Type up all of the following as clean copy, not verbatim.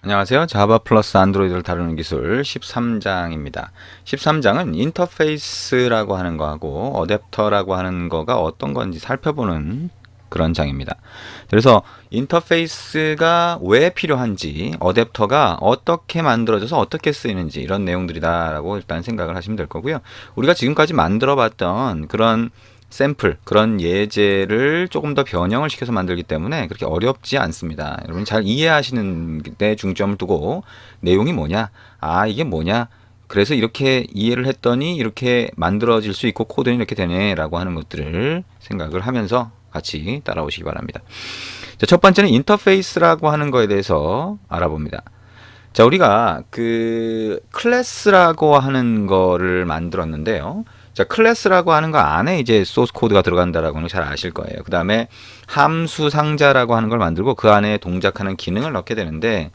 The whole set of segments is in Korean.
안녕하세요. 자바 플러스 안드로이드를 다루는 기술 13장입니다. 13장은 인터페이스라고 하는 거하고 어댑터라고 하는 거가 어떤 건지 살펴보는 그런 장입니다. 그래서 인터페이스가 왜 필요한지, 어댑터가 어떻게 만들어져서 어떻게 쓰이는지 이런 내용들이다라고 일단 생각을 하시면 될 거고요. 우리가 지금까지 만들어 봤던 그런 샘플, 그런 예제를 조금 더 변형을 시켜서 만들기 때문에 그렇게 어렵지 않습니다. 여러분 잘 이해하시는 데 중점을 두고 내용이 뭐냐? 아, 이게 뭐냐? 그래서 이렇게 이해를 했더니 이렇게 만들어질 수 있고 코드는 이렇게 되네 라고 하는 것들을 생각을 하면서 같이 따라오시기 바랍니다. 자, 첫 번째는 인터페이스라고 하는 거에 대해서 알아봅니다. 자, 우리가 그 클래스라고 하는 거를 만들었는데요. 자, 클래스라고 하는 거 안에 이제 소스 코드가 들어간다라고 하는 거 잘 아실 거예요. 그 다음에 함수 상자라고 하는 걸 만들고 그 안에 동작하는 기능을 넣게 되는데,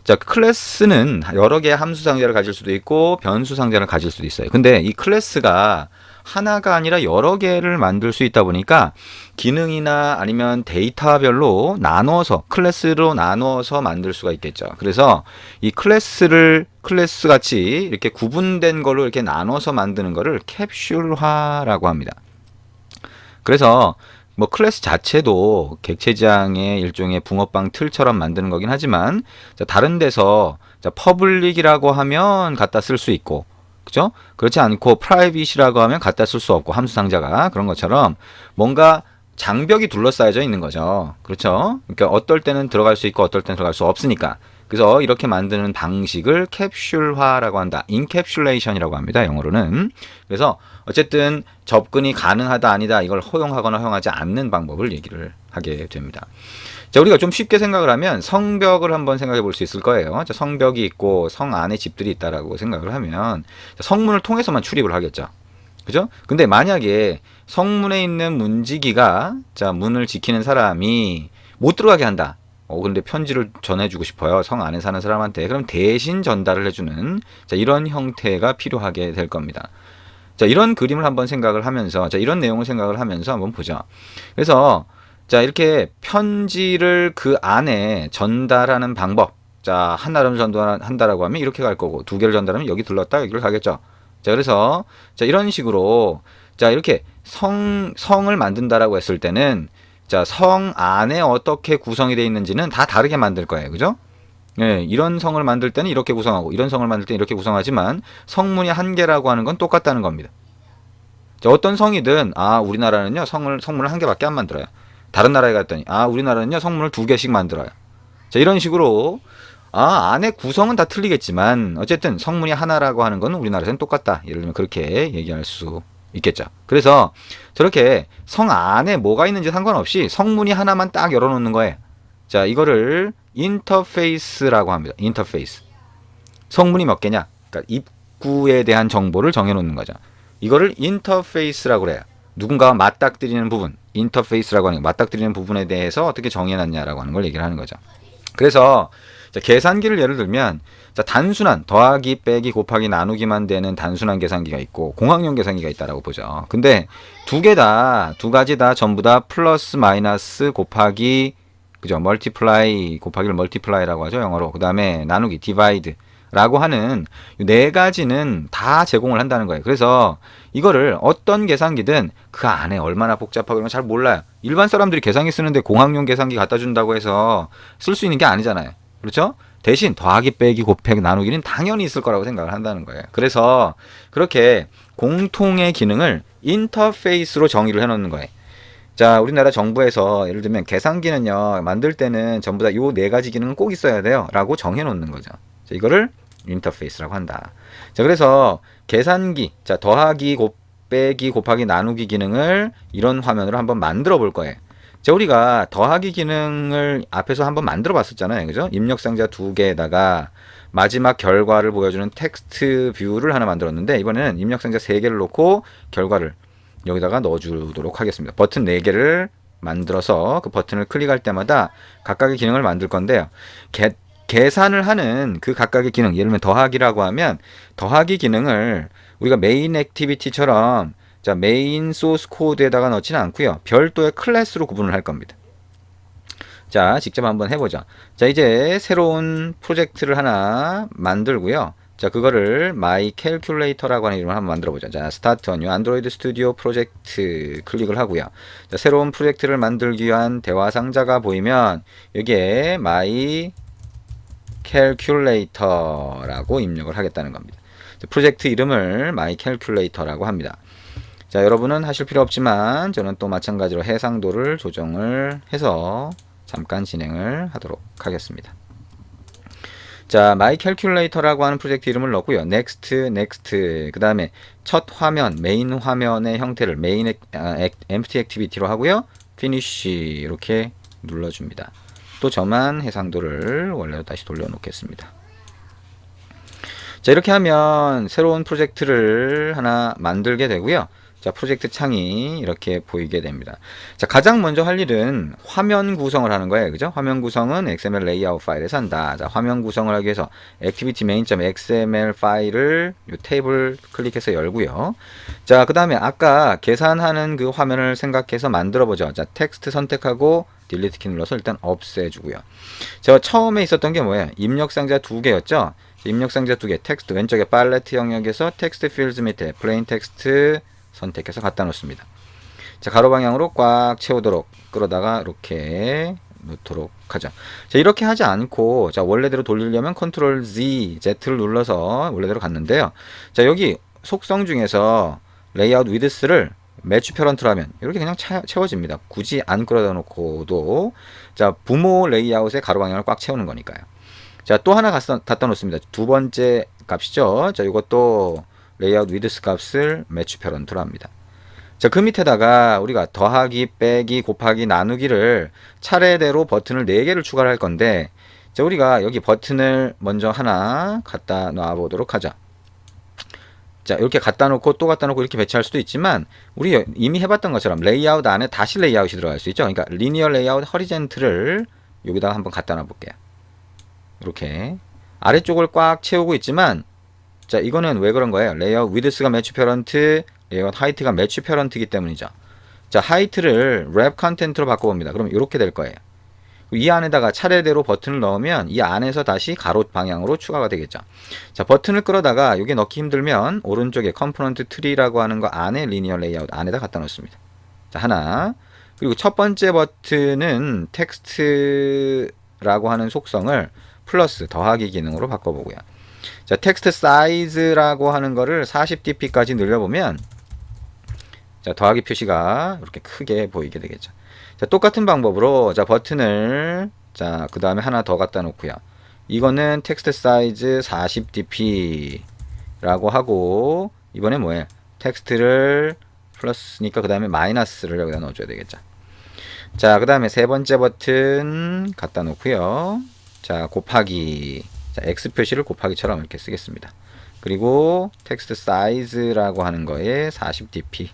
자, 클래스는 여러 개의 함수 상자를 가질 수도 있고 변수 상자를 가질 수도 있어요. 근데 이 클래스가 하나가 아니라 여러 개를 만들 수 있다 보니까 기능이나 아니면 데이터별로 나눠서 클래스로 나눠서 만들 수가 있겠죠. 그래서 이 클래스 같이 이렇게 구분된 걸로 이렇게 나눠서 만드는 거를 캡슐화라고 합니다. 그래서 뭐 클래스 자체도 객체지향의 일종의 붕어빵 틀처럼 만드는 거긴 하지만, 자, 다른 데서 자, 퍼블릭이라고 하면 갖다 쓸 수 있고, 그죠? 그렇지 않고 프라이빗이라고 하면 갖다 쓸 수 없고, 함수 상자가 그런 것처럼 뭔가 장벽이 둘러싸여져 있는 거죠. 그렇죠? 그러니까 어떨 때는 들어갈 수 있고 어떨 때는 들어갈 수 없으니까. 그래서 이렇게 만드는 방식을 캡슐화라고 한다. 인캡슐레이션이라고 합니다. 영어로는. 그래서 어쨌든 접근이 가능하다 아니다 이걸 허용하거나 허용하지 않는 방법을 얘기를 하게 됩니다. 자, 우리가 좀 쉽게 생각을 하면 성벽을 한번 생각해 볼 수 있을 거예요. 자, 성벽이 있고 성 안에 집들이 있다라고 생각을 하면 성문을 통해서만 출입을 하겠죠. 그죠? 근데 만약에 성문에 있는 문지기가 자, 문을 지키는 사람이 못 들어가게 한다. 근데 편지를 전해주고 싶어요. 성 안에 사는 사람한테. 그럼 대신 전달을 해주는 자, 이런 형태가 필요하게 될 겁니다. 자, 이런 그림을 한번 생각을 하면서, 자, 이런 내용을 생각을 하면서 한번 보죠. 그래서, 자, 이렇게 편지를 그 안에 전달하는 방법. 자, 하나를 전달한다라고 하면 이렇게 갈 거고, 두 개를 전달하면 여기 들렀다, 여기를 가겠죠. 자, 그래서, 자, 이런 식으로, 자, 이렇게 성을 만든다라고 했을 때는, 자, 성 안에 어떻게 구성이 되어 있는지는 다 다르게 만들 거예요. 그죠? 예, 이런 성을 만들 때는 이렇게 구성하고 이런 성을 만들 때는 이렇게 구성하지만 성문이 한 개라고 하는 건 똑같다는 겁니다. 자, 어떤 성이든 우리나라는요 성문을 한 개밖에 안 만들어요. 다른 나라에 갔더니 우리나라는요 성문을 두 개씩 만들어요. 자, 이런 식으로 안에 구성은 다 틀리겠지만 어쨌든 성문이 하나라고 하는 건 우리나라에서는 똑같다. 예를 들면 그렇게 얘기할 수 있겠죠. 그래서 저렇게 성 안에 뭐가 있는지 상관없이 성문이 하나만 딱 열어놓는 거예요. 자, 이거를 인터페이스라고 합니다. 인터페이스. 성문이 몇 개냐? 그러니까 입구에 대한 정보를 정해놓는 거죠. 이거를 인터페이스라고 그래요. 누군가와 맞닥뜨리는 부분, 인터페이스라고 하는 거, 맞닥뜨리는 부분에 대해서 어떻게 정해놨냐라고 하는 걸 얘기를 하는 거죠. 그래서 자, 계산기를 예를 들면 자, 단순한 더하기, 빼기, 곱하기, 나누기만 되는 단순한 계산기가 있고 공학용 계산기가 있다라고 보죠. 근데 두 가지 다 전부 다 플러스, 마이너스, 곱하기, 그죠? 멀티플라이, 곱하기를 멀티플라이라고 하죠, 영어로. 그 다음에 나누기, 디바이드 라고 하는 네 가지는 다 제공을 한다는 거예요. 그래서 이거를 어떤 계산기든 그 안에 얼마나 복잡하고 그런 건 잘 몰라요. 일반 사람들이 계산기 쓰는데 공학용 계산기 갖다 준다고 해서 쓸 수 있는 게 아니잖아요. 그렇죠? 대신 더하기, 빼기, 곱하기, 나누기는 당연히 있을 거라고 생각을 한다는 거예요. 그래서 그렇게 공통의 기능을 인터페이스로 정의를 해놓는 거예요. 자, 우리나라 정부에서 예를 들면 계산기는요 만들 때는 전부 다 요 네 가지 기능은 꼭 있어야 돼요 라고 정해 놓는 거죠. 자, 이거를 인터페이스라고 한다. 자, 그래서 계산기, 자, 더하기, 빼기, 곱하기, 나누기 기능을 이런 화면으로 한번 만들어 볼 거예요. 자, 우리가 더하기 기능을 앞에서 한번 만들어 봤었잖아요. 그죠? 입력상자 두 개에다가 마지막 결과를 보여주는 텍스트 뷰를 하나 만들었는데 이번에는 입력상자 세 개를 놓고 결과를 여기다가 넣어주도록 하겠습니다. 버튼 4개를 만들어서 그 버튼을 클릭할 때마다 각각의 기능을 만들 건데요. 계산을 하는 그 각각의 기능, 예를 들면 더하기라고 하면 더하기 기능을 우리가 메인 액티비티처럼 자, 메인 소스 코드에다가 넣지는 않고요. 별도의 클래스로 구분을 할 겁니다. 자, 직접 한번 해보죠. 자, 이제 새로운 프로젝트를 하나 만들고요. 자, 그거를 My Calculator라고 하는 이름을 한번 만들어 보죠. 자, Start a New Android Studio Project 클릭을 하고요. 자, 새로운 프로젝트를 만들기 위한 대화 상자가 보이면 여기에 My Calculator라고 입력을 하겠다는 겁니다. 자, 프로젝트 이름을 My Calculator라고 합니다. 자, 여러분은 하실 필요 없지만 저는 또 마찬가지로 해상도를 조정을 해서 잠깐 진행을 하도록 하겠습니다. 자, My Calculator라고 하는 프로젝트 이름을 넣고요. Next, Next. 그 다음에 첫 화면, 메인 화면의 형태를 메인 empty activity로 하고요. Finish 이렇게 눌러줍니다. 또 저만 해상도를 원래로 다시 돌려놓겠습니다. 자, 이렇게 하면 새로운 프로젝트를 하나 만들게 되고요. 자, 프로젝트 창이 이렇게 보이게 됩니다. 자, 가장 먼저 할 일은 화면 구성을 하는 거예요. 그죠? 화면 구성은 XML 레이아웃 파일에서 한다. 자, 화면 구성을 하기 위해서 activity main.xml 파일을 이 테이블 클릭해서 열고요. 자, 그 다음에 아까 계산하는 그 화면을 생각해서 만들어 보죠. 자, 텍스트 선택하고 딜리트 키 눌러서 일단 없애주고요. 저 처음에 있었던 게 뭐예요? 입력 상자 두 개였죠? 입력 상자 두 개, 텍스트 왼쪽에 팔레트 영역에서 텍스트 필드 밑에 플레인 텍스트 선택해서 갖다 놓습니다. 자, 가로 방향으로 꽉 채우도록 끌어다가 이렇게 놓도록 하죠. 자, 이렇게 하지 않고 자, 원래대로 돌리려면 컨트롤 Z, Z를 눌러서 원래대로 갔는데요. 자, 여기 속성 중에서 레이아웃 위드스를 매치 페런트로 하면 이렇게 그냥 채워집니다. 굳이 안 끌어다 놓고도 자, 부모 레이아웃의 가로 방향을 꽉 채우는 거니까요. 자, 또 하나 갖다 놓습니다. 두 번째 값이죠. 자, 이것도 레이아웃 위드스 값을 매치 페런트로 합니다. 자, 그 밑에다가 우리가 더하기, 빼기, 곱하기, 나누기를 차례대로 버튼을 4개를 추가를 할 건데 자, 우리가 여기 버튼을 먼저 하나 갖다 놔 보도록 하죠. 자, 이렇게 갖다 놓고 또 갖다 놓고 이렇게 배치할 수도 있지만 우리 이미 해봤던 것처럼 레이아웃 안에 다시 레이아웃이 들어갈 수 있죠. 그러니까 리니어 레이아웃 허리젠트를 여기다가 한번 갖다 놔 볼게요. 이렇게 아래쪽을 꽉 채우고 있지만 자, 이거는 왜 그런 거예요? 레이아웃 위드스가 매치 페런트, 레이아웃 하이트가 매치 페런트이기 때문이죠. 자, 하이트를 랩 컨텐트로 바꿔봅니다. 그럼 이렇게 될 거예요. 이 안에다가 차례대로 버튼을 넣으면 이 안에서 다시 가로 방향으로 추가가 되겠죠. 자, 버튼을 끌어다가 여기 넣기 힘들면 오른쪽에 컴포넌트 트리라고 하는 거 안에 리니어 레이아웃 안에다 갖다 놓습니다. 자, 하나. 그리고 첫 번째 버튼은 텍스트라고 하는 속성을 플러스 더하기 기능으로 바꿔보고요. 자, 텍스트 사이즈라고 하는 거를 40dp까지 늘려보면 자, 더하기 표시가 이렇게 크게 보이게 되겠죠. 자, 똑같은 방법으로 자, 버튼을 자, 그 다음에 하나 더 갖다 놓고요. 이거는 텍스트 사이즈 40dp 라고 하고 이번에 뭐예요? 텍스트를 플러스니까 그 다음에 마이너스를 여기다 넣어줘야 되겠죠. 자, 그 다음에 세 번째 버튼 갖다 놓고요. 자, 곱하기 자, X 표시를 곱하기처럼 이렇게 쓰겠습니다. 그리고 텍스트 사이즈라고 하는 거에 40dp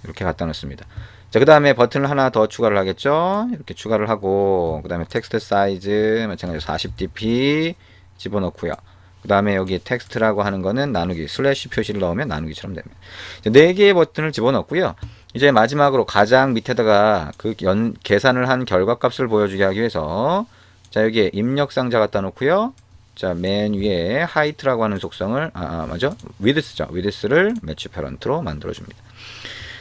이렇게 갖다 놓습니다. 자, 그 다음에 버튼을 하나 더 추가를 하겠죠. 이렇게 추가를 하고 그 다음에 텍스트 사이즈 마찬가지로 40dp 집어넣고요. 그 다음에 여기 텍스트라고 하는 거는 나누기 슬래시 표시를 넣으면 나누기처럼 됩니다. 4개의 버튼을 집어넣고요. 이제 마지막으로 가장 밑에다가 그 계산을 한 결과값을 보여주게 하기 위해서 자, 여기에 입력 상자 갖다 놓고요. 자, 맨 위에 하이트라고 하는 속성을 맞아? 위드스죠. 위드스를 매치 페런트로 만들어 줍니다.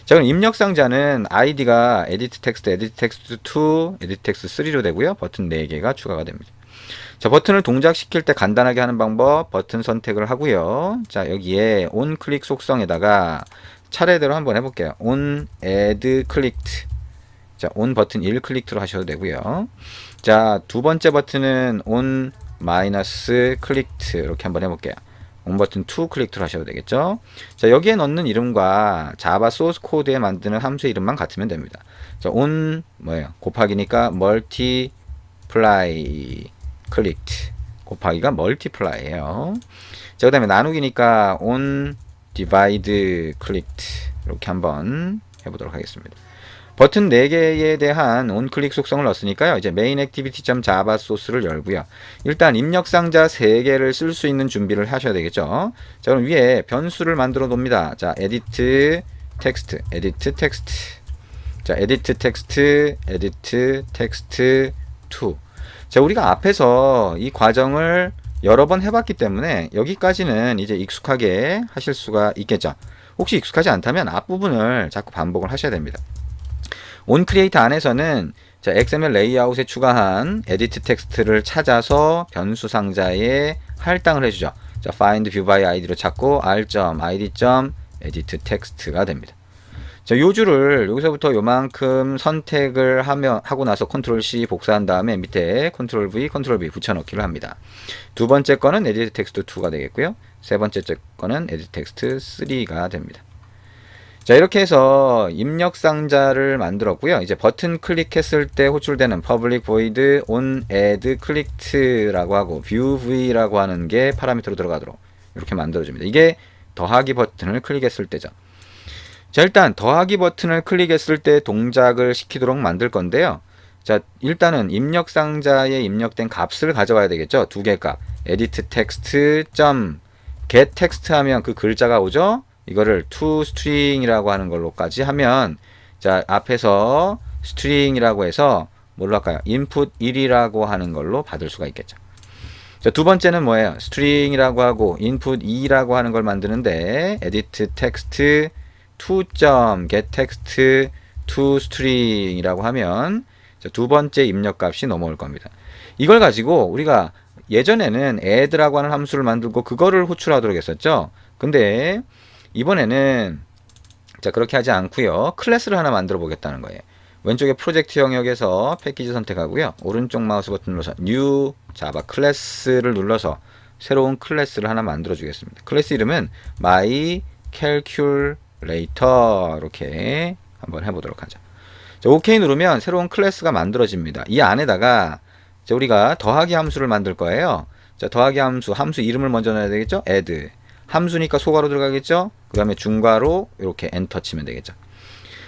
자, 그럼 입력 상자는 아이디가 에디트 텍스트, 에디트 텍스트 2, 에디트 텍스트 3로 되고요. 버튼 4개가 추가가 됩니다. 자, 버튼을 동작시킬 때 간단하게 하는 방법 버튼 선택을 하고요. 자, 여기에 on 클릭 속성에다가 차례대로 한번 해볼게요. on add clicked. 자, on 버튼 1 클릭트로 하셔도 되고요. 자, 두 번째 버튼은 on 마이너스 클릭트 이렇게 한번 해볼게요. on 버튼 2 클릭트로 하셔도 되겠죠. 자, 여기에 넣는 이름과 자바 소스 코드에 만드는 함수 이름만 같으면 됩니다. 자, on 뭐예요? 곱하기니까 multiply clicked 곱하기가 multiply예요. 자, 그 다음에 나누기니까 on divide clicked 이렇게 한번 해보도록 하겠습니다. 버튼 4개에 대한 onClick 속성을 넣었으니까요. 이제 mainActivity.java 소스를 열고요. 일단 입력 상자 3개를 쓸 수 있는 준비를 하셔야 되겠죠. 자, 그럼 위에 변수를 만들어 놓습니다. 자, edit text, edit text. 자, edit text to. 자, 우리가 앞에서 이 과정을 여러 번 해봤기 때문에 여기까지는 이제 익숙하게 하실 수가 있겠죠. 혹시 익숙하지 않다면 앞부분을 자꾸 반복을 하셔야 됩니다. onCreate 안에서는 자, XML 레이아웃에 추가한 edit 텍스트를 찾아서 변수 상자에 할당을 해주죠. 자, find view by id로 찾고 r.id.edit 텍스트가 됩니다. 자, 요 줄을 여기서부터 요만큼 선택을 하고 나서 컨트롤 C 복사한 다음에 밑에 컨트롤 V, 컨트롤 V 붙여넣기를 합니다. 두 번째 거는 edit text 2가 되겠고요. 세 번째 거는 edit text 3가 됩니다. 자, 이렇게 해서 입력 상자를 만들었고요. 이제 버튼 클릭했을 때 호출되는 public void on add clicked라고 하고 view v라고 하는 게 파라미터로 들어가도록 이렇게 만들어줍니다. 이게 더하기 버튼을 클릭했을 때죠. 자, 일단 더하기 버튼을 클릭했을 때 동작을 시키도록 만들 건데요. 자, 일단은 입력 상자에 입력된 값을 가져와야 되겠죠. 두 개 값. edit text get text 하면 그 글자가 오죠. 이거를 to string이라고 하는 걸로까지 하면, 자, 앞에서 string이라고 해서 뭘로 할까요? input 1이라고 하는 걸로 받을 수가 있겠죠. 자, 두 번째는 뭐예요? string이라고 하고 input 2라고 하는 걸 만드는데 edit text to.get text to string이라고 하면, 자, 두 번째 입력값이 넘어올 겁니다. 이걸 가지고 우리가 예전에는 add라고 하는 함수를 만들고 그거를 호출하도록 했었죠. 근데 이번에는 자, 그렇게 하지 않고요. 클래스를 하나 만들어 보겠다는 거예요. 왼쪽에 프로젝트 영역에서 패키지 선택하고요. 오른쪽 마우스 버튼 눌러서 new java 클래스를 눌러서 새로운 클래스를 하나 만들어 주겠습니다. 클래스 이름은 my calculator 이렇게 한번 해보도록 하죠. 자, OK 누르면 새로운 클래스가 만들어집니다. 이 안에다가 자, 우리가 더하기 함수를 만들 거예요. 자, 더하기 함수 이름을 먼저 넣어야 되겠죠? add. 함수니까 소괄호 들어가겠죠? 그 다음에 중괄호 이렇게 엔터 치면 되겠죠.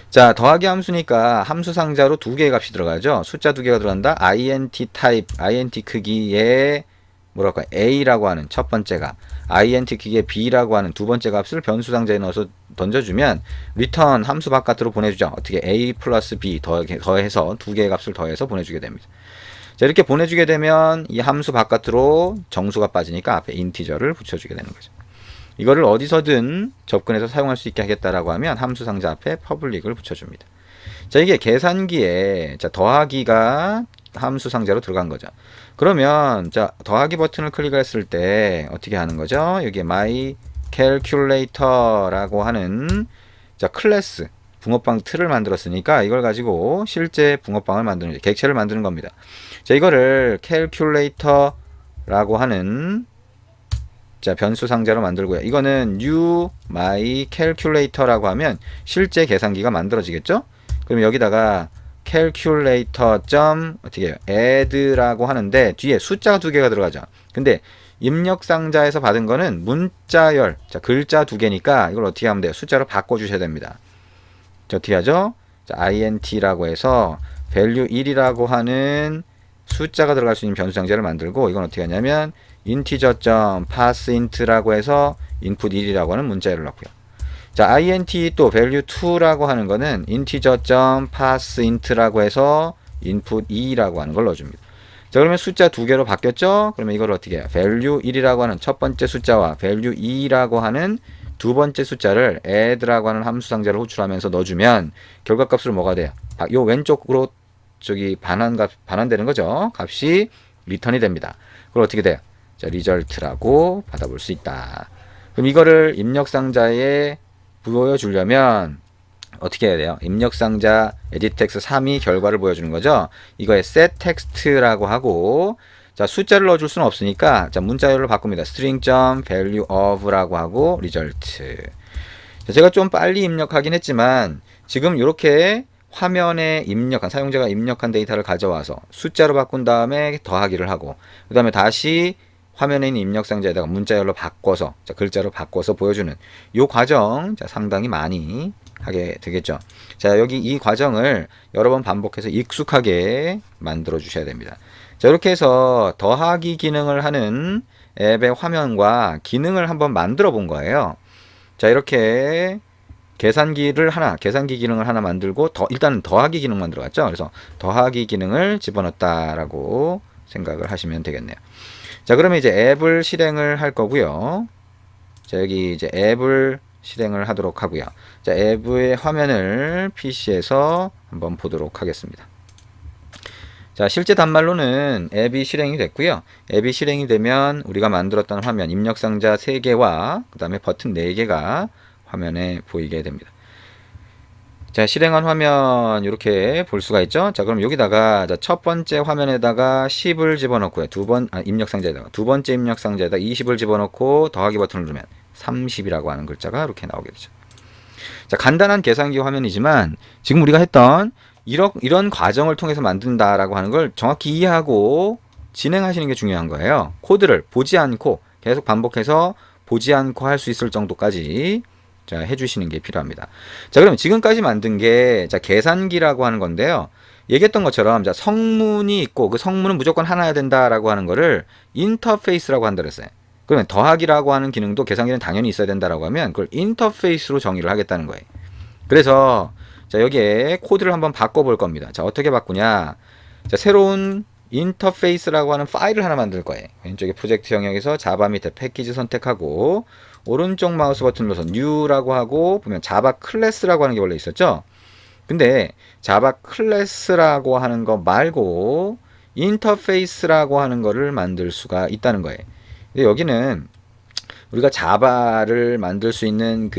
자, 더하기 함수니까 함수 상자로 두 개의 값이 들어가죠. 숫자 두 개가 들어간다. int 타입, int 크기의 뭐랄까 a라고 하는 첫 번째 값, int 크기의 b라고 하는 두 번째 값을 변수 상자에 넣어서 던져주면 return 함수 바깥으로 보내주죠. 어떻게 a 플러스 b 더해서 두 개의 값을 더해서 보내주게 됩니다. 자, 이렇게 보내주게 되면 이 함수 바깥으로 정수가 빠지니까 앞에 인티저를 붙여주게 되는 거죠. 이거를 어디서든 접근해서 사용할 수 있게 하겠다라고 하면 함수 상자 앞에 public을 붙여줍니다. 자, 이게 계산기에 자, 더하기가 함수 상자로 들어간 거죠. 그러면 자, 더하기 버튼을 클릭했을 때 어떻게 하는 거죠? 여기에 my calculator라고 하는 자, 클래스 붕어빵 틀을 만들었으니까 이걸 가지고 실제 붕어빵을 만드는 객체를 만드는 겁니다. 자, 이거를 calculator라고 하는 자, 변수 상자로 만들고요. 이거는 new my calculator라고 하면 실제 계산기가 만들어지겠죠? 그럼 여기다가 calculator. 어떻게 해요? add라고 하는데 뒤에 숫자가 두 개가 들어가죠. 근데 입력 상자에서 받은 거는 문자열, 자, 글자 두 개니까 이걸 어떻게 하면 돼요? 숫자로 바꿔 주셔야 됩니다. 자, 어떻게 하죠? 자, int라고 해서 value 1이라고 하는 숫자가 들어갈 수 있는 변수 상자를 만들고 이건 어떻게 하냐면 integer.parseInt라고 해서 input 1이라고 하는 문자열을 넣고요. 자, int 또 value 2라고 하는 거는 integer.parseInt라고 해서 input 2라고 하는 걸 넣어줍니다. 자, 그러면 숫자 두 개로 바뀌었죠? 그러면 이걸 어떻게 해요? value 1이라고 하는 첫 번째 숫자와 value 2라고 하는 두 번째 숫자를 add라고 하는 함수 상자를 호출하면서 넣어주면 결과값으로 뭐가 돼요? 요 왼쪽으로 저기 반환되는 거죠. 값이 리턴이 됩니다. 그걸 어떻게 돼요? 자, result라고 받아볼 수 있다. 그럼 이거를 입력 상자에 보여주려면 어떻게 해야 돼요? 입력 상자 edit text 3이 결과를 보여주는 거죠. 이거에 set text라고 하고 자, 숫자를 넣어줄 수는 없으니까 자, 문자열로 바꿉니다. string.valueof라고 하고 result. 자, 제가 좀 빨리 입력하긴 했지만 지금 이렇게 화면에 입력한 사용자가 입력한 데이터를 가져와서 숫자로 바꾼 다음에 더하기를 하고 그 다음에 다시 화면에 있는 입력 상자에다가 문자열로 바꿔서 자, 글자로 바꿔서 보여주는 이 과정 자, 상당히 많이 하게 되겠죠. 자, 여기 이 과정을 여러 번 반복해서 익숙하게 만들어 주셔야 됩니다. 자, 이렇게 해서 더하기 기능을 하는 앱의 화면과 기능을 한번 만들어 본 거예요. 자, 이렇게 계산기 기능을 하나 만들고 일단은 더하기 기능만 들어갔죠. 그래서 더하기 기능을 집어넣었다라고 생각을 하시면 되겠네요. 자, 그러면 이제 앱을 실행을 할 거고요. 자, 여기 이제 앱을 실행을 하도록 하고요. 자, 앱의 화면을 PC에서 한번 보도록 하겠습니다. 자, 실제 단말로는 앱이 실행이 됐고요. 앱이 실행이 되면 우리가 만들었던 화면, 입력상자 3개와 그 다음에 버튼 4개가 화면에 보이게 됩니다. 자, 실행한 화면 이렇게 볼 수가 있죠. 자, 그럼 여기다가 첫 번째 화면에다가 10을 집어넣고요. 입력상자에다가 두 번째 입력상자에다가 20을 집어넣고 더하기 버튼을 누르면 30이라고 하는 글자가 이렇게 나오게 되죠. 자, 간단한 계산기 화면이지만 지금 우리가 했던 이런 과정을 통해서 만든다라고 하는 걸 정확히 이해하고 진행하시는 게 중요한 거예요. 코드를 보지 않고 계속 반복해서 보지 않고 할 수 있을 정도까지 자, 해주시는 게 필요합니다. 자, 그럼 지금까지 만든 게 자, 계산기라고 하는 건데요. 얘기했던 것처럼 자, 성문이 있고 그 성문은 무조건 하나야 된다라고 하는 거를 인터페이스라고 한다 그랬어요. 그러면 더하기라고 하는 기능도 계산기는 당연히 있어야 된다라고 하면 그걸 인터페이스로 정의를 하겠다는 거예요. 그래서 자, 여기에 코드를 한번 바꿔볼 겁니다. 자, 어떻게 바꾸냐? 자, 새로운 인터페이스라고 하는 파일을 하나 만들 거예요. 왼쪽에 프로젝트 영역에서 자바 밑에 패키지 선택하고 오른쪽 마우스 버튼 눌러서 New라고 하고 보면 자바 클래스라고 하는 게 원래 있었죠. 근데 자바 클래스라고 하는 거 말고 인터페이스라고 하는 거를 만들 수가 있다는 거예요. 근데 여기는 우리가 자바를 만들 수 있는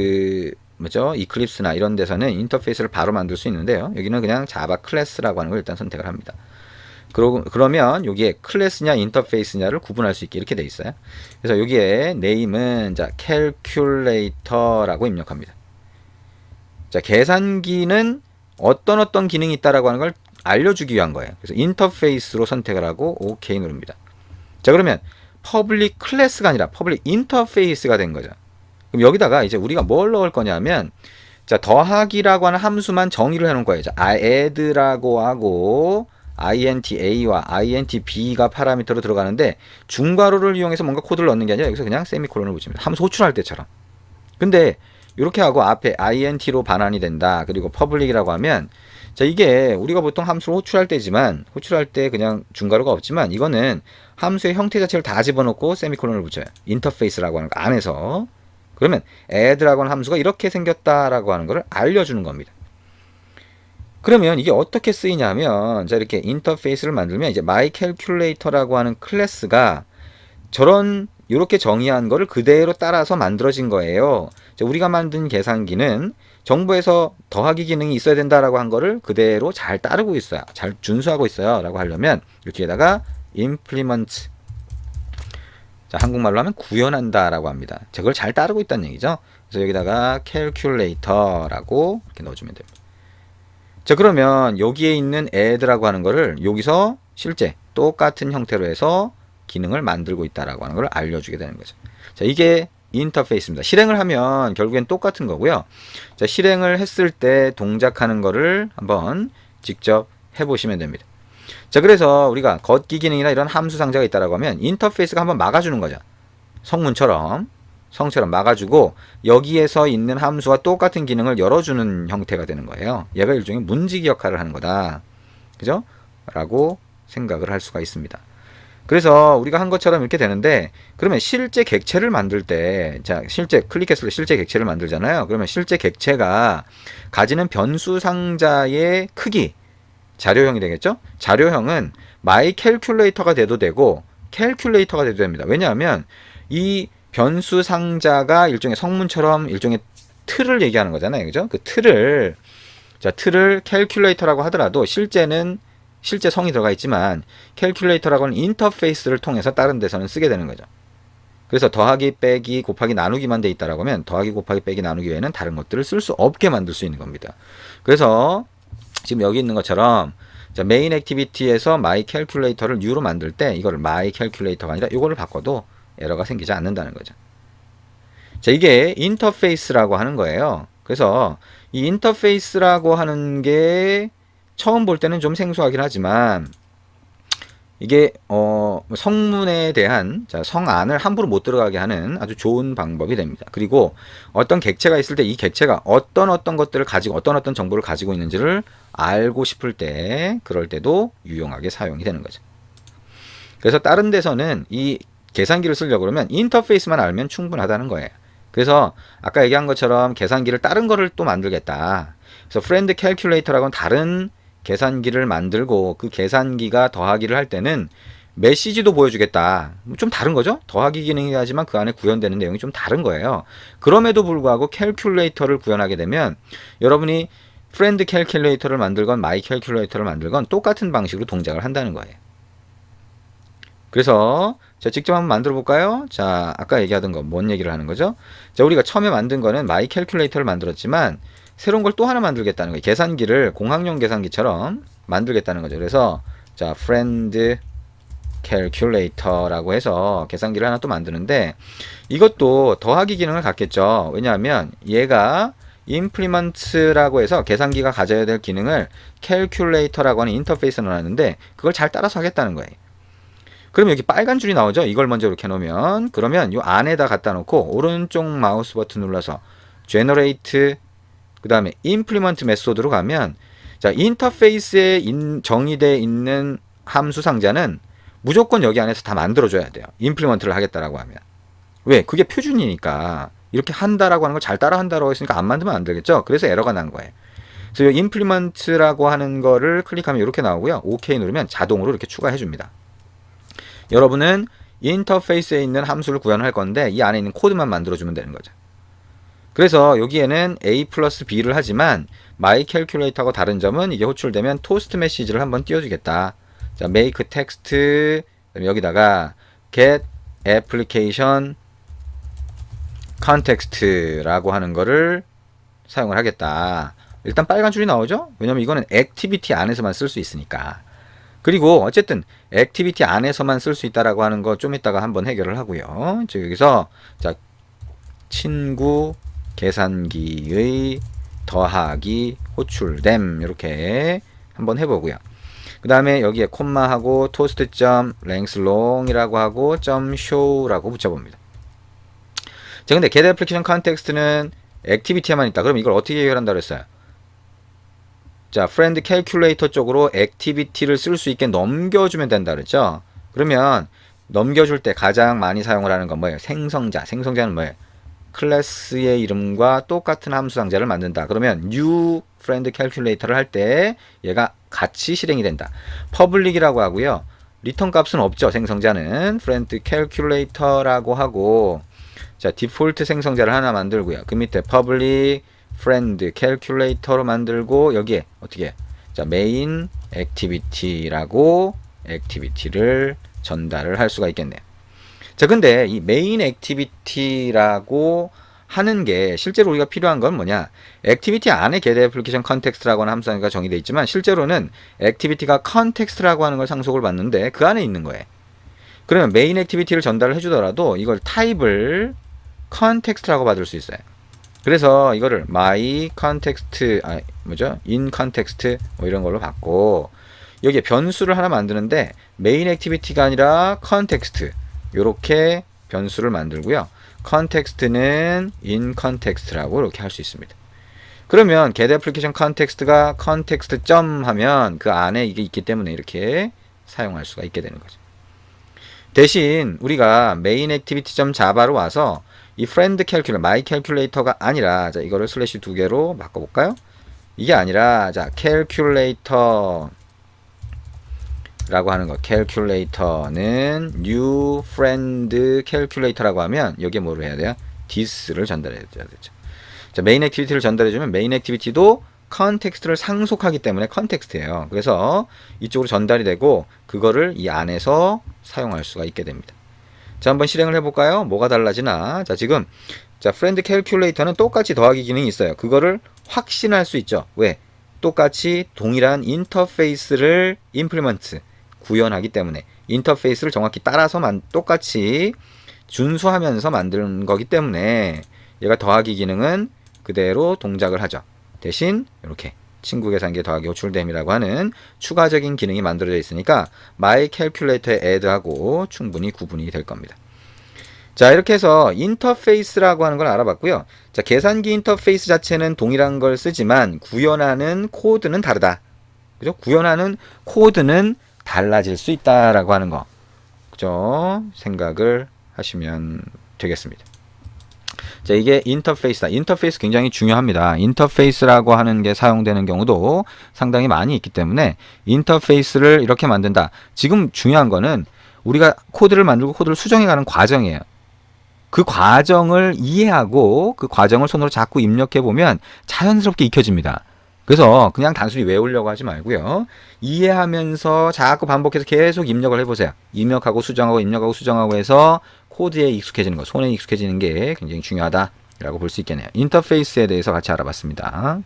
이클립스나 이런 데서는 인터페이스를 바로 만들 수 있는데요. 여기는 그냥 자바 클래스라고 하는 걸 일단 선택을 합니다. 그러면 여기에 클래스냐 인터페이스냐를 구분할 수 있게 이렇게 돼 있어요. 그래서 여기에 네임은 자, calculator라고 입력합니다. 자, 계산기는 어떤 기능이 있다라고 하는 걸 알려주기 위한 거예요. 그래서 인터페이스로 선택을 하고 OK 누릅니다. 자, 그러면 퍼블릭 클래스가 아니라 퍼블릭 인터페이스가 된 거죠. 그럼 여기다가 이제 우리가 뭘 넣을 거냐면 자, 더하기라고 하는 함수만 정의를 해놓은 거예요. 자, add라고 하고 intA와 intB가 파라미터로 들어가는데 중괄호를 이용해서 뭔가 코드를 넣는 게 아니라 여기서 그냥 세미콜론을 붙입니다. 함수 호출할 때처럼. 근데 이렇게 하고 앞에 int로 반환이 된다. 그리고 public이라고 하면 자, 이게 우리가 보통 함수를 호출할 때 그냥 중괄호가 없지만 이거는 함수의 형태 자체를 다 집어넣고 세미콜론을 붙여요. 인터페이스라고 하는 거 안에서. 그러면 add라고 하는 함수가 이렇게 생겼다라고 하는 것을 알려주는 겁니다. 그러면 이게 어떻게 쓰이냐면 자, 이렇게 인터페이스를 만들면 이제 myCalculator라고 하는 클래스가 이렇게 정의한 거를 그대로 따라서 만들어진 거예요. 자, 우리가 만든 계산기는 정부에서 더하기 기능이 있어야 된다라고 한 거를 그대로 잘 따르고 있어요. 잘 준수하고 있어요. 라고 하려면 이 뒤에다가 implement, 자, 한국말로 하면 구현한다 라고 합니다. 자, 그걸 잘 따르고 있다는 얘기죠. 그래서 여기다가 calculator라고 이렇게 넣어주면 됩니다. 자, 그러면 여기에 있는 add라고 하는 거를 여기서 실제 똑같은 형태로 해서 기능을 만들고 있다라고 하는 걸 알려주게 되는 거죠. 자, 이게 인터페이스입니다. 실행을 하면 결국엔 똑같은 거고요. 자, 실행을 했을 때 동작하는 거를 한번 직접 해보시면 됩니다. 자, 그래서 우리가 걷기 기능이나 이런 함수 상자가 있다라고 하면 인터페이스가 한번 막아주는 거죠. 성처럼 막아주고 여기에서 있는 함수와 똑같은 기능을 열어주는 형태가 되는 거예요. 얘가 일종의 문지기 역할을 하는 거다. 그죠? 라고 생각을 할 수가 있습니다. 그래서 우리가 한 것처럼 이렇게 되는데 그러면 실제 객체를 만들 때 자, 클릭했을 때 실제 객체를 만들잖아요. 그러면 실제 객체가 가지는 변수 상자의 크기 자료형이 되겠죠? 자료형은 myCalculator가 돼도 되고 calculator가 돼도 됩니다. 왜냐하면 이 변수 상자가 일종의 성문처럼 일종의 틀을 얘기하는 거잖아요. 그죠? 그 틀을 calculator라고 하더라도 실제 성이 들어가 있지만 calculator라고 하는 인터페이스를 통해서 다른 데서는 쓰게 되는 거죠. 그래서 더하기 빼기 곱하기 나누기만 돼 있다라고 하면 더하기 곱하기 빼기 나누기 외에는 다른 것들을 쓸 수 없게 만들 수 있는 겁니다. 그래서 지금 여기 있는 것처럼 자, 메인 액티비티에서 myCalculator를 new로 만들 때 이거를 myCalculator가 아니라 이거를 바꿔도 에러가 생기지 않는다는 거죠. 자, 이게 인터페이스라고 하는 거예요. 그래서 이 인터페이스라고 하는 게 처음 볼 때는 좀 생소하긴 하지만 이게 성문에 대한 성안을 함부로 못 들어가게 하는 아주 좋은 방법이 됩니다. 그리고 어떤 객체가 있을 때 이 객체가 어떤 것들을 가지고 어떤 정보를 가지고 있는지를 알고 싶을 때 그럴 때도 유용하게 사용이 되는 거죠. 그래서 다른 데서는 이 계산기를 쓰려고 그러면 인터페이스만 알면 충분하다는 거예요. 그래서 아까 얘기한 것처럼 계산기를 다른 거를 또 만들겠다. 그래서 프렌드 캘큘레이터라고는 다른 계산기를 만들고 그 계산기가 더하기를 할 때는 메시지도 보여주겠다. 좀 다른 거죠? 더하기 기능이 하지만 그 안에 구현되는 내용이 좀 다른 거예요. 그럼에도 불구하고 캘큘레이터를 구현하게 되면 여러분이 프렌드 캘큘레이터를 만들건 마이 캘큘레이터를 만들건 똑같은 방식으로 동작을 한다는 거예요. 그래서 자, 직접 한번 만들어 볼까요? 자, 아까 얘기하던 거 뭔 얘기를 하는 거죠? 자, 우리가 처음에 만든 거는 마이 캘큘레이터를 만들었지만 새로운 걸 또 하나 만들겠다는 거예요. 계산기를 공학용 계산기처럼 만들겠다는 거죠. 그래서 자, friend calculator라고 해서 계산기를 하나 또 만드는데 이것도 더하기 기능을 갖겠죠. 왜냐하면 얘가 implement라고 해서 계산기가 가져야 될 기능을 calculator라고 하는 인터페이스에 넣어놨는데 그걸 잘 따라서 하겠다는 거예요. 그러면 여기 빨간 줄이 나오죠. 이걸 먼저 이렇게 놓으면 그러면 이 안에다 갖다 놓고 오른쪽 마우스 버튼 눌러서 generate 그 다음에 implement 메소드로 가면 자 인터페이스에 정의되어 있는 함수 상자는 무조건 여기 안에서 다 만들어줘야 돼요. implement를 하겠다라고 하면 왜? 그게 표준이니까 이렇게 한다라고 하는 걸 잘 따라 한다라고 했으니까 안 만들면 안 되겠죠. 그래서 에러가 난 거예요. 그래서 이 implement라고 하는 거를 클릭하면 이렇게 나오고요. OK 누르면 자동으로 이렇게 추가해 줍니다. 여러분은 인터페이스에 있는 함수를 구현할 건데 이 안에 있는 코드만 만들어주면 되는 거죠. 그래서 여기에는 A 플러스 B를 하지만 my calculator하고 다른 점은 이게 호출되면 토스트 메시지를 한번 띄워주겠다. 자, make text 여기다가 get application context라고 하는 거를 사용을 하겠다. 일단 빨간 줄이 나오죠? 왜냐면 이거는 activity 안에서만 쓸 수 있으니까. 그리고 어쨌든 액티비티 안에서만 쓸 수 있다라고 하는 거 좀 이따가 한번 해결을 하고요. 여기서 자 친구 계산기의 더하기 호출됨 이렇게 한번 해보고요. 그 다음에 여기에 콤마하고 toast.length-long이라고 하고 .show라고 붙여봅니다. 자 근데 get application context는 액티비티에만 있다. 그럼 이걸 어떻게 해결한다 그랬어요? 자, friend calculator 쪽으로 액티비티를 쓸 수 있게 넘겨주면 된다 그랬죠? 그러면 넘겨줄 때 가장 많이 사용을 하는 건 뭐예요? 생성자. 생성자는 뭐예요? 클래스의 이름과 똑같은 함수 상자를 만든다. 그러면 new friend calculator를 할 때 얘가 같이 실행이 된다. public이라고 하고요. 리턴 값은 없죠. 생성자는 friend calculator라고 하고 자, 디폴트 생성자를 하나 만들고요. 그 밑에 public friend calculator로 만들고 여기에 어떻게 해? 자 main activity라고 activity를 전달을 할 수가 있겠네요. 자 근데 이 main activity라고 하는 게 실제로 우리가 필요한 건 뭐냐? activity 안에 get application context라고 하는 함수가 정의되어 있지만 실제로는 activity가 context라고 하는 걸 상속을 받는데 그 안에 있는 거예요. 그러면 main activity를 전달을 해주더라도 이걸 타입을 context라고 받을 수 있어요. 그래서 이거를 my context in context 뭐 이런 걸로 받고 여기에 변수를 하나 만드는데 main activity가 아니라 context 요렇게 변수를 만들고요. context는 in context라고 이렇게 할 수 있습니다. 그러면 get application context가 context 점 하면 그 안에 이게 있기 때문에 이렇게 사용할 수가 있게 되는 거죠. 대신 우리가 main activity 점 자바로 와서 이 friend calculator, my calculator가 아니라 자 이거를 슬래시 두 개로 바꿔볼까요? 이게 아니라 자 calculator 라고 하는 거 calculator는 new friend calculator라고 하면 여기에 뭐를 해야 돼요? this를 전달해야 되죠. 자 main activity를 전달해주면 main activity도 context를 상속하기 때문에 context예요. 그래서 이쪽으로 전달이 되고 그거를 이 안에서 사용할 수가 있게 됩니다. 자 한번 실행을 해볼까요? 뭐가 달라지나? 자 지금 자 friend calculator는 똑같이 더하기 기능이 있어요. 그거를 확신할 수 있죠. 왜? 똑같이 동일한 인터페이스를 implement 구현하기 때문에 인터페이스를 정확히 따라서 똑같이 준수하면서 만드는 거기 때문에 얘가 더하기 기능은 그대로 동작을 하죠. 대신 이렇게 친구 계산기 더하기 호출됨이라고 하는 추가적인 기능이 만들어져 있으니까 my calculator에 add하고 충분히 구분이 될 겁니다. 자, 이렇게 해서 인터페이스라고 하는 걸 알아봤고요. 자, 계산기 인터페이스 자체는 동일한 걸 쓰지만 구현하는 코드는 다르다. 그죠? 구현하는 코드는 달라질 수 있다라고 하는 거. 그죠? 생각을 하시면 되겠습니다. 자, 이게 인터페이스다. 인터페이스 굉장히 중요합니다. 인터페이스라고 하는 게 사용되는 경우도 상당히 많이 있기 때문에 인터페이스를 이렇게 만든다. 지금 중요한 거는 우리가 코드를 만들고 코드를 수정해가는 과정이에요. 그 과정을 이해하고 그 과정을 손으로 자꾸 입력해 보면 자연스럽게 익혀집니다. 그래서 그냥 단순히 외우려고 하지 말고요. 이해하면서 자꾸 반복해서 계속 입력을 해보세요. 입력하고 수정하고 해서 코드에 익숙해지는 거, 손에 익숙해지는 게 굉장히 중요하다라고 볼 수 있겠네요. 인터페이스에 대해서 같이 알아봤습니다.